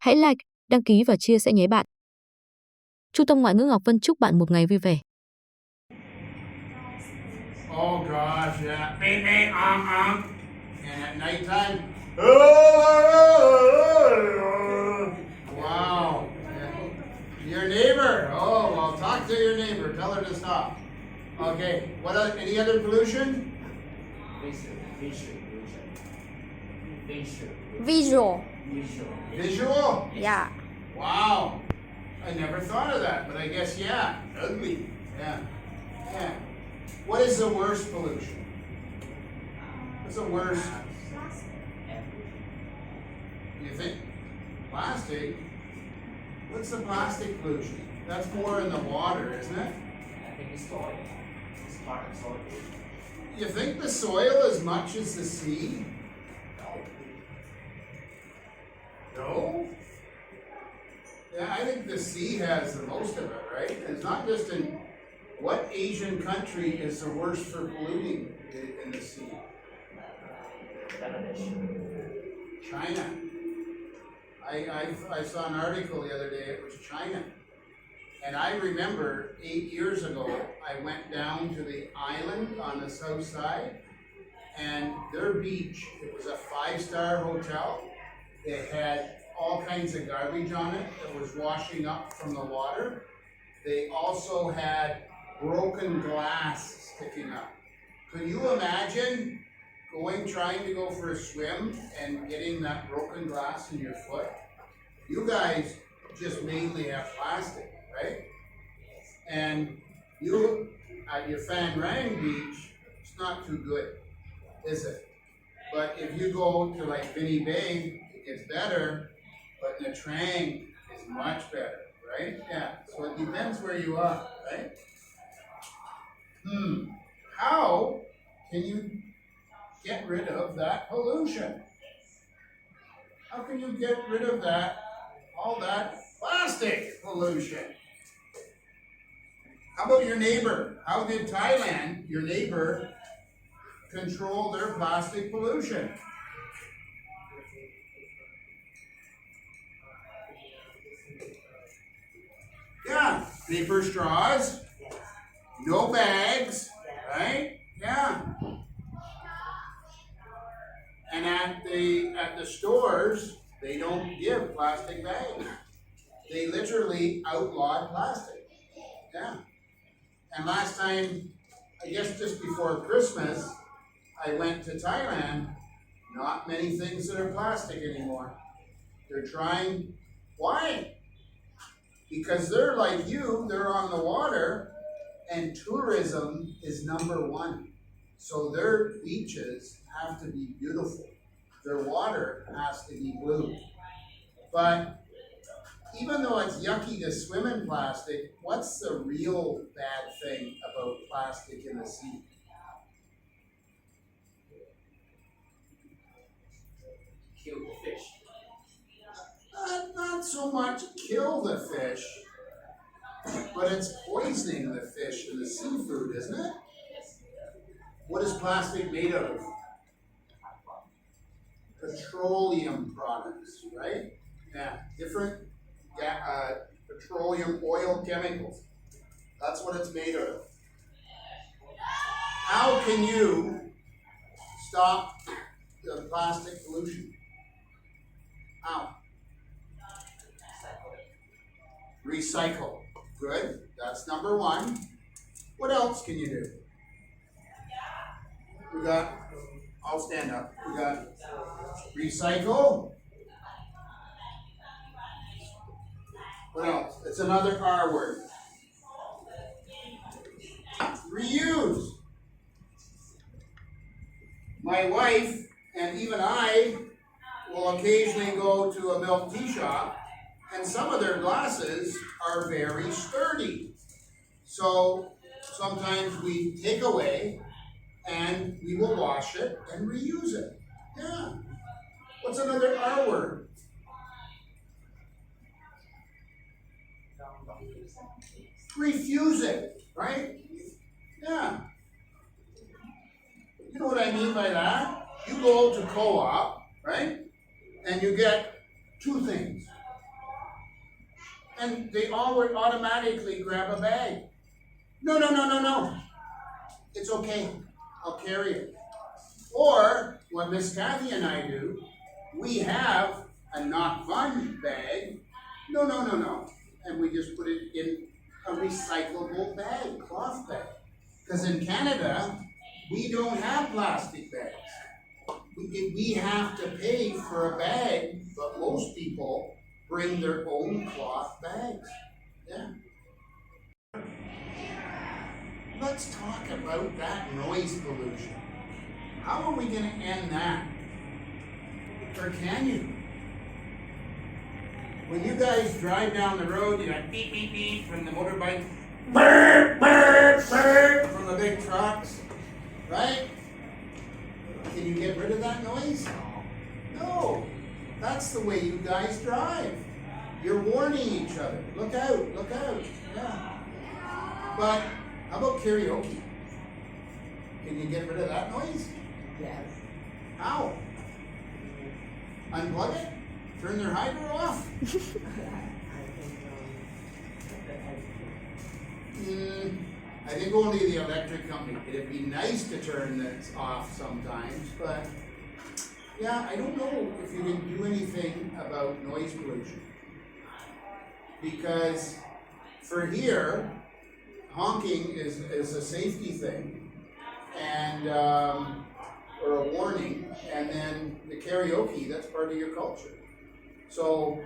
Hãy like, đăng ký và chia sẻ nhé bạn. Trung tâm Ngoại ngữ Ngọc Vân chúc bạn một ngày vui vẻ. Oh gosh, yeah. Bing, bing, And at nighttime, wow. Your neighbor. Oh, well, talk to your neighbor. Tell her to stop. Okay. What? Any other pollution? Visual. Visual? Yeah. Wow. I never thought of that, but I guess, yeah. Ugly. Yeah. Yeah. What is the worst pollution? What's the worst? You think? Plastic? What's the plastic pollution? That's more in the water, isn't it? I think it's soil. It's part of soil. You think the soil as much as the sea? No? Yeah, I think the sea has the most of it, right? It's not just in what Asian country is the worst for polluting in the sea? China. I saw an article the other day, it was China. And I remember 8 years ago, I went down to the island on the south side, and their beach, it was a 5-star hotel. They had all kinds of garbage on it that was washing up from the water. They also had broken glass sticking up. Could you imagine trying to go for a swim and getting that broken glass in your foot? You guys just mainly have plastic, right? And you, at your Fan Rang beach, it's not too good, is it? But if you go to like Vinny Bay, it gets better, but Nha Trang is much better, right? Yeah, so it depends where you are, right? How can you get rid of that pollution? How can you get rid of all that plastic pollution? How about your neighbor? How did Thailand, your neighbor, control their plastic pollution? Yeah, paper straws, no bags, right? Yeah. And at the stores, they don't give plastic bags. They literally outlawed plastic. Yeah. And last time, I guess just before Christmas, I went to Thailand. Not many things that are plastic anymore. They're trying. Why? Because they're like you, they're on the water, and tourism is #1. So their beaches have to be beautiful. Their water has to be blue. But even though it's yucky to swim in plastic, what's the real bad thing about plastic in the sea? Kill the fish. Not so much kill the fish, but it's poisoning the fish and the seafood, isn't it? What is plastic made of? Petroleum products, right? Yeah, different petroleum oil chemicals. That's what it's made of. How can you stop the plastic pollution? How? Recycle. Good. That's #1. What else can you do? We got, I'll stand up. We got recycle. What else? It's another R word. Reuse. My wife and even I will occasionally go to a milk tea shop, and some of their glasses are very sturdy. So sometimes we take away and we will wash it and reuse it. Yeah. What's another R word? Refuse it, right? Yeah. You know what I mean by that? You go to co-op, right? And you get 2 things. And they all would automatically grab a bag. No, no, no, no, no. It's okay. I'll carry it. Or what Miss Kathy and I do, we have a not fun bag. No, no, no, no. And we just put it in a recyclable bag, cloth bag. Because in Canada, we don't have plastic bags. We have to pay for a bag, but most people bring their own cloth bags. Yeah. Let's talk about that noise pollution. How are we going to end that? Or can you? When you guys drive down the road, you got beep, beep, beep from the motorbike, burp, burp, burp from the big trucks, right? Can you get rid of that noise? No. That's the way you guys drive. You're warning each other. Look out, look out. Yeah. But how about karaoke? Can you get rid of that noise? Yes. How? Unplug it? Turn their hydro off? I think only the electric company. It'd be nice to turn this off sometimes, but yeah, I don't know if you can do anything about noise pollution. Because for here, honking is a safety thing, and or a warning, and then the karaoke, that's part of your culture. So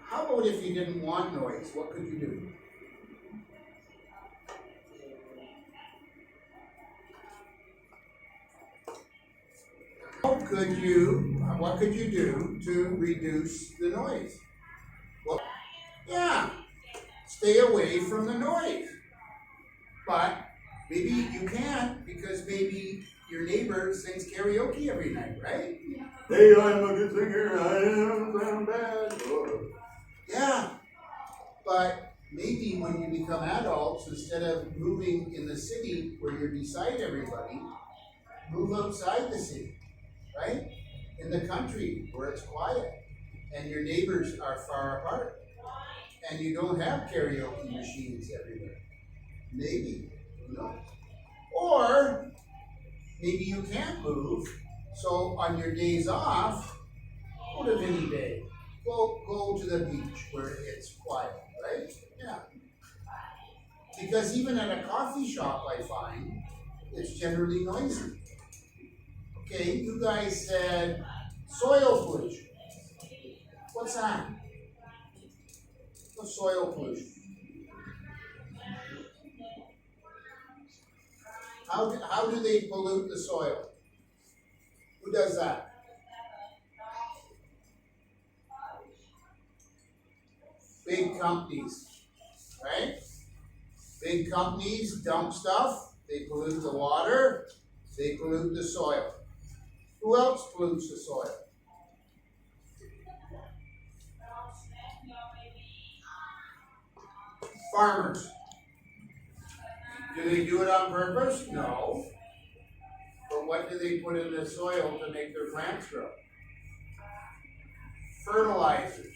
how about if you didn't want noise, what could you do? What could you do to reduce the noise? Well, yeah, stay away from the noise. But maybe you can't because maybe your neighbor sings karaoke every night, right? Hey, I'm a good singer, I am bad. Oh. Yeah, but maybe when you become adults, instead of moving in the city where you're beside everybody, move outside the city, right? In the country where it's quiet and your neighbors are far apart and you don't have karaoke machines everywhere. Maybe, who knows? Or maybe you can't move, so on your days off, go to Vinny Bay. Go to the beach where it's quiet, right? Yeah. Because even at a coffee shop, I find, it's generally noisy. Okay, you guys said soil pollution. What's that? What's soil pollution? How do they pollute the soil? Who does that? Big companies, right? Big companies dump stuff, they pollute the water, they pollute the soil. Who else pollutes the soil? Farmers. Do they do it on purpose? No. But what do they put in the soil to make their plants grow? Fertilizers.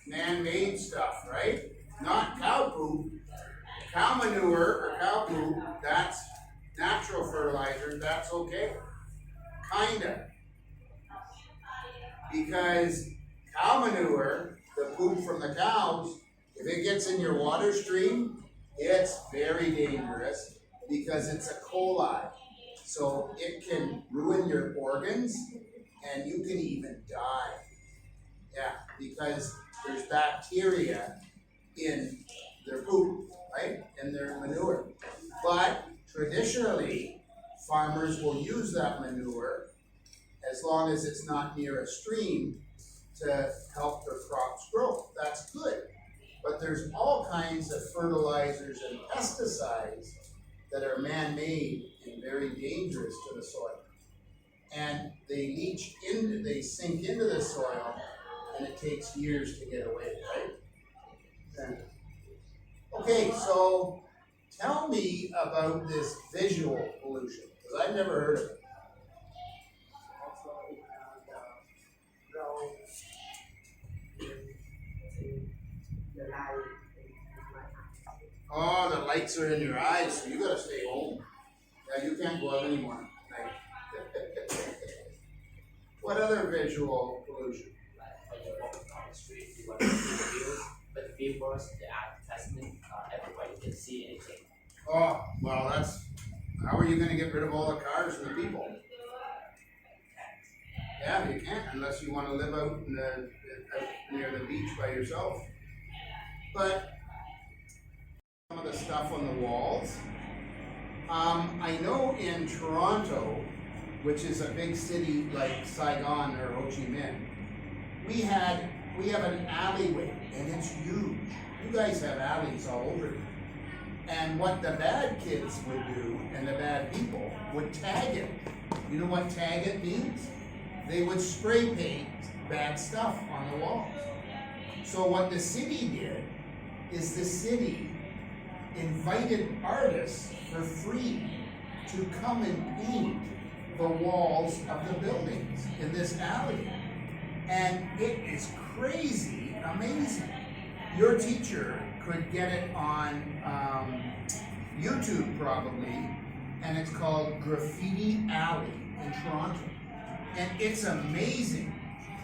Man-made stuff, right? Not cow poop. Cow manure or cow poop, that's natural fertilizer, that's okay. Kinda. Because cow manure, the poop from the cows, if it gets in your water stream, it's very dangerous because it's a coli. So it can ruin your organs and you can even die. Yeah, because there's bacteria in their poop, right? In their manure. But traditionally, farmers will use that manure as long as it's not near a stream to help their crops grow. That's good. But there's all kinds of fertilizers and pesticides that are man-made and very dangerous to the soil. And they sink into the soil, and it takes years to get away, right? Yeah. Okay, so tell me about this visual pollution, because I've never heard of it. The light lights are in your eyes, so you gotta stay home. Yeah, you can't go out anymore. Like, what other visual pollution? When you're walking on the street, you want to see the views, but the billboards, the advertisement, everybody can see anything. Oh, well, how are you gonna get rid of all the cars and the people? Yeah, you can't unless you wanna live out near the beach by yourself. But some of the stuff on the walls, I know in Toronto, which is a big city like Saigon or Ho Chi Minh, we have an alleyway and it's huge. You guys have alleys all over here. And what the bad kids would do and the bad people would tag it. You know what tag it means? They would spray paint bad stuff on the walls. So what the city did is the city invited artists for free to come and paint the walls of the buildings in this alley. And it is crazy amazing. Your teacher could get it on YouTube probably, and it's called Graffiti Alley in Toronto. And it's amazing.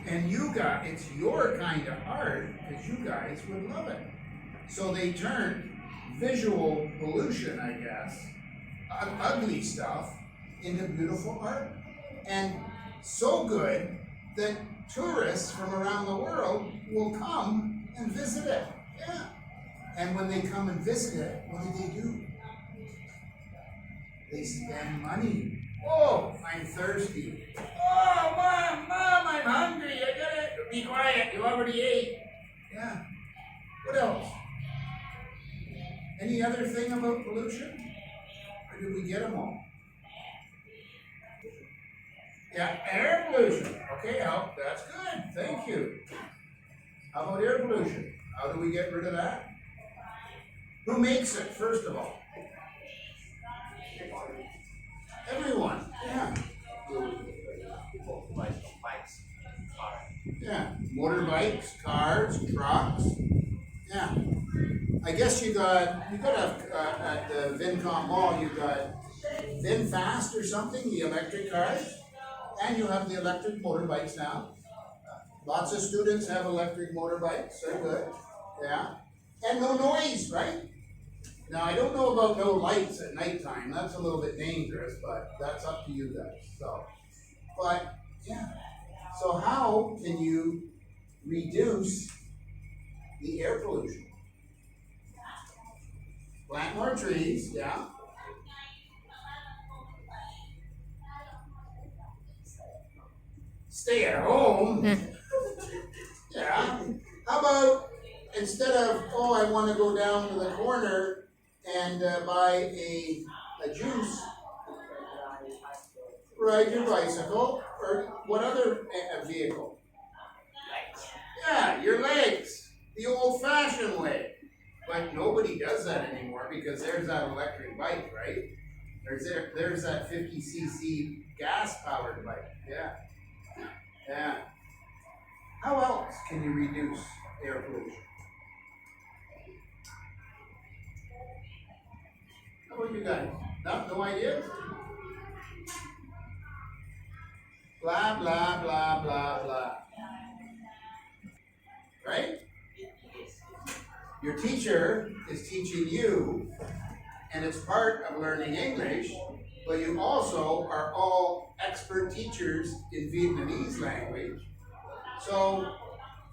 And it's your kind of art, because you guys would love it. So they turned visual pollution, I guess, ugly stuff, into beautiful art. And so good that tourists from around the world will come and visit it. Yeah. And when they come and visit it, what do? They spend money. Oh, I'm thirsty. Oh, Mom, I'm hungry. I gotta be quiet. You already ate. Yeah. What else? Any other thing about pollution? Or did we get them all? Yeah, air pollution. Okay, that's good. Thank you. How about air pollution? How do we get rid of that? Who makes it, first of all? Everyone. Yeah. People like bikes, cars. Yeah. Motorbikes, cars, trucks. Yeah. I guess you got at the VinCom Mall, you got VinFast or something, the electric cars, and you have the electric motorbikes now. Lots of students have electric motorbikes. They're good. Yeah. And no noise, right? Now, I don't know about no lights at nighttime. That's a little bit dangerous, but that's up to you guys. But yeah. So how can you reduce the air pollution? Plant more trees, yeah. Stay at home. Yeah. How about instead of, I want to go down to the corner and buy a juice, ride your bicycle, or what other vehicle? Yeah, your legs, the old-fashioned way. But nobody does that anymore because there's that electric bike, right? There's that 50cc gas-powered bike. Yeah. Yeah. How else can you reduce air pollution? How about you guys? No ideas? Blah, blah, blah, blah, blah. Right? Your teacher is teaching you, and it's part of learning English, but you also are all expert teachers in Vietnamese language. So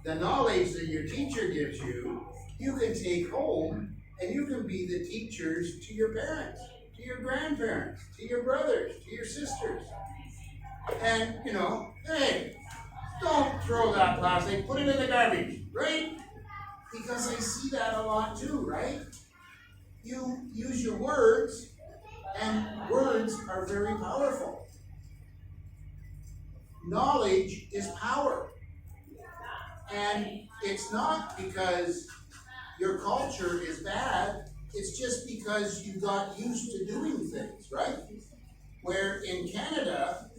the knowledge that your teacher gives you, you can take home and you can be the teachers to your parents, to your grandparents, to your brothers, to your sisters. And, hey, don't throw that plastic, put it in the garbage, right? Because I see that a lot too, right? You use your words, and words are very powerful. Knowledge is power. And it's not because your culture is bad, it's just because you got used to doing things, right? Where in Canada,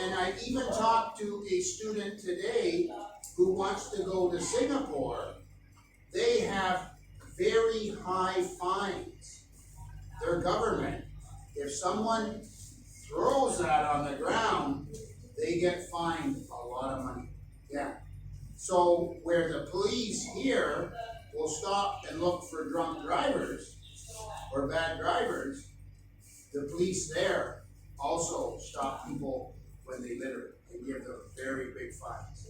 and I even talked to a student today who wants to go to Singapore, they have very high fines our government, if someone throws that on the ground, they get fined a lot of money. Yeah. So where the police here will stop and look for drunk drivers or bad drivers, the police there also stop people when they litter and give them very big fines.